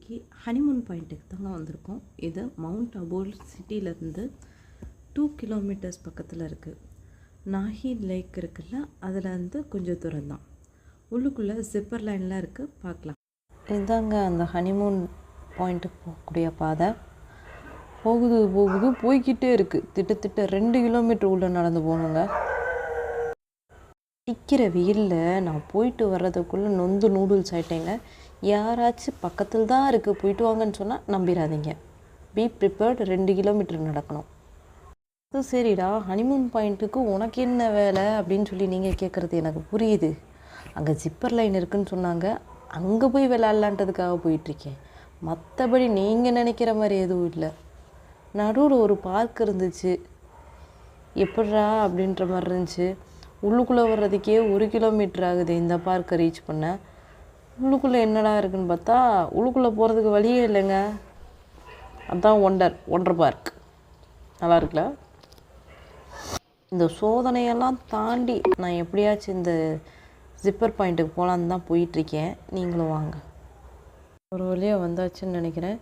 இன்றைக்கி ஹனிமூன் பாயிண்ட்டுக்கு தாங்க வந்திருக்கோம். இது மவுண்ட் அபோல் சிட்டியிலேருந்து 2 கிலோமீட்டர்ஸ் பக்கத்தில் இருக்குது. நாஹி லேக் இருக்குல்ல, அதில் வந்து கொஞ்சம் தூரம் தான். உள்ளுக்குள்ளே ஜிப்பர் லைன்லாம் இருக்குது, பார்க்கலாம். இதுதாங்க அந்த ஹனிமூன் பாயிண்ட்டுக்கு போகக்கூடிய பாதை. போய்கிட்டே இருக்குது. திட்டத்தட்ட 2 கிலோமீட்டர் உள்ளே நடந்து போகணுங்க. டிக்கிற வெயிலில் நான் போயிட்டு வர்றதுக்குள்ளே நொந்து நூடுல்ஸ் ஆகிட்டேங்க. யாராச்சும் பக்கத்தில் தான் இருக்குது போயிட்டு வாங்கன்னு சொன்னால் நம்பிடாதீங்க. B prepared. 2 கிலோமீட்டர் நடக்கணும். அது சரிடா, ஹனிமூன் பாயிண்ட்டுக்கு உனக்கு என்ன வேலை அப்படின்னு சொல்லி நீங்கள் கேட்குறது எனக்கு புரியுது. அங்கே ஜிப்பர் லைன் இருக்குதுன்னு சொன்னாங்க, அங்கே போய் விளாட்லான்றதுக்காக போயிட்டுருக்கேன். மற்றபடி நீங்கள் நினைக்கிற மாதிரி எதுவும் இல்லை. நடுவில் ஒரு பார்க் இருந்துச்சு, எப்பட்றா அப்படின்ற மாதிரி இருந்துச்சு. உள்ளுக்குள்ளே வர்றதுக்கே 1 கிலோமீட்டர் ஆகுது இந்த பார்க்கை ரீச் பண்ண. உள்ளுக்குள்ளே என்னடா இருக்குதுன்னு பார்த்தா உள்ளுக்குள்ளே போகிறதுக்கு வழியே இல்லைங்க. அதுதான் ஒண்டர் பார்க். நல்லா இருக்குல்ல? இந்த சோதனையெல்லாம் தாண்டி நான் எப்படியாச்சும் இந்த ஜிப்பர் பாயிண்ட்டுக்கு போகலான்னு தான் போயிட்டுருக்கேன். நீங்களும் வாங்க. ஒரு வழியாக வந்தாச்சுன்னு நினைக்கிறேன்.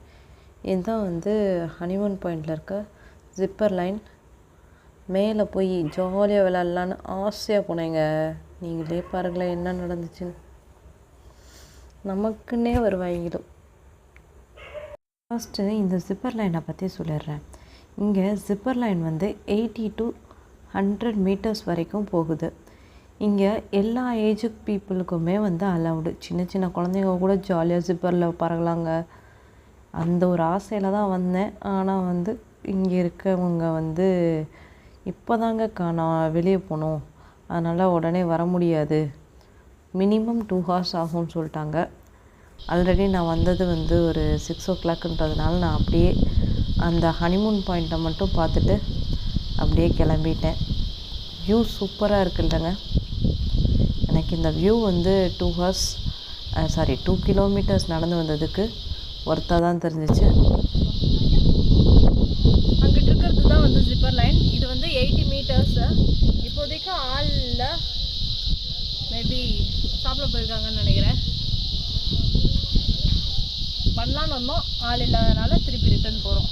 இதுதான் வந்து ஹனிமூன் பாயிண்டில் இருக்க ஜிப்பர் லைன். மேலே போய் ஜாலியாக விளாட்லான்னு ஆசையாக போனேங்க. நீங்களே பாருங்களேன் என்ன நடந்துச்சுன்னு. நமக்குன்னே வருவாங்கிடும். ஃபஸ்ட்டு இந்த ஜிப்பர் லைனை பற்றி சொல்லிடுறேன். இங்கே ஜிப்பர் லைன் வந்து 80 to 100 மீட்டர்ஸ் வரைக்கும் போகுது. இங்கே எல்லா ஏஜ் பீப்புளுக்குமே வந்து அலவுடு. சின்ன சின்ன குழந்தைங்க கூட ஜாலியாக ஜிப்பரில் பறகலாங்க. அந்த ஒரு ஆசையில் தான் வந்தேன். ஆனால் வந்து இங்கே இருக்கவங்க வந்து இப்போ தாங்க நான் வெளியே போகணும், அதனால் உடனே வர முடியாது, மினிமம் 2 hours ஆகும்னு சொல்லிட்டாங்க. ஆல்ரெடி நான் வந்தது வந்து ஒரு 6 o'clockன்றதுனால நான் அப்படியே அந்த ஹனிமூன் பாயிண்ட்டை மட்டும் பார்த்துட்டு அப்படியே கிளம்பிட்டேன். வியூ சூப்பராக இருக்குல்லங்க. எனக்கு இந்த வியூ வந்து 2 கிலோமீட்டர்ஸ் நடந்து வந்ததுக்கு ஒர்த்தாக தான் தெரிஞ்சிச்சு. அங்கிட்டு இருக்கிறது தான் வந்து ஜிப்பர் லைன். இது வந்து 80 மீட்டர்ஸு. இப்போதைக்கு ஆள் இல்லை, மேபி சாப்பிட போயிருக்காங்கன்னு நினைக்கிறேன். பண்ணலான்னு வந்தோம், ஆள் இல்லாதனால திருப்பி ரிட்டர்ன் போகிறோம்.